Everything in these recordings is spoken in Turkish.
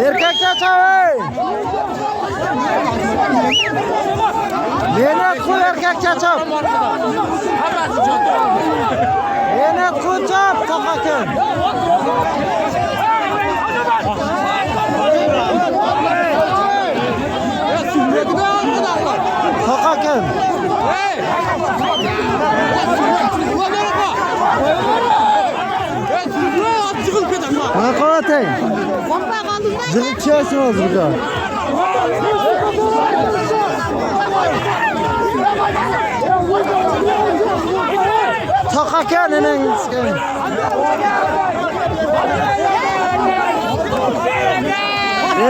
Erkek çaçağı. Yine kul erkek çaçağı. Yine kul çap tokakın. Tokakın. Ne koyatayım? Zırh çiğesiniz burada. Tokakın enen.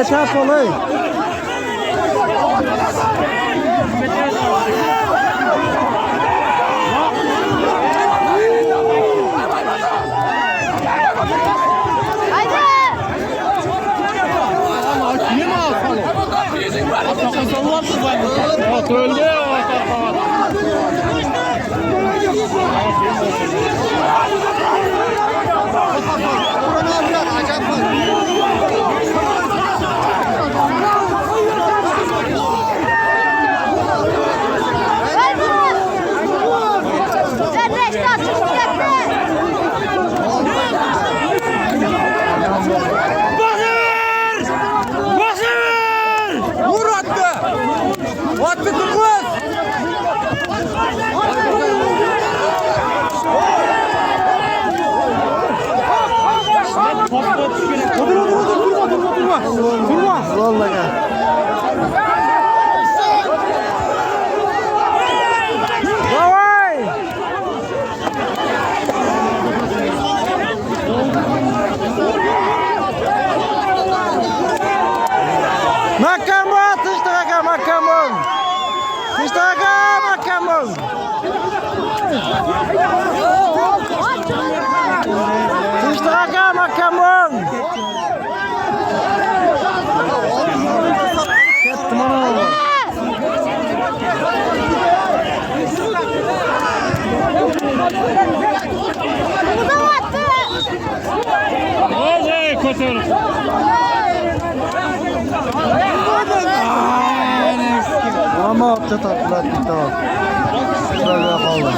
Etap olayım. Durma. Vallahi gel. Davay. Makamon, tıştıraga makamon. Tıştıraga makamon. Tıştıraga makamon. Ama apta tatlılar gitti bak. Şöyle yapalım.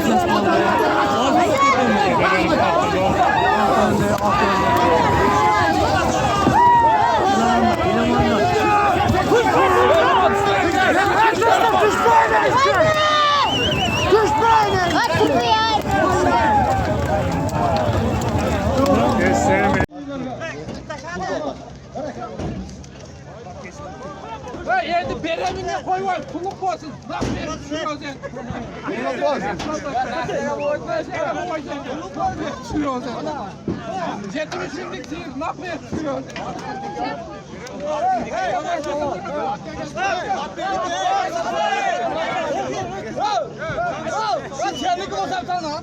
Yerdi beremine koy var, kuluk olsun. Bak verin şu özen. Kuluk olsun. Şu özen. Cetimi şimdilik siz, laf ver şu özen. Kendi olsam sana.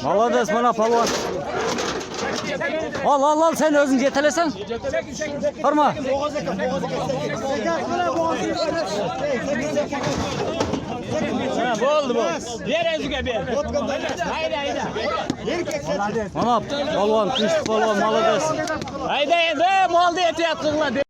Молодец, mana palvon. Al sen özün yetelesen. Horma. Bo'ldi. Ber o'ziga ber. Hayda. Mana palvon, tinch palvon, молодец. Hayda endi molni aytyapsizlar.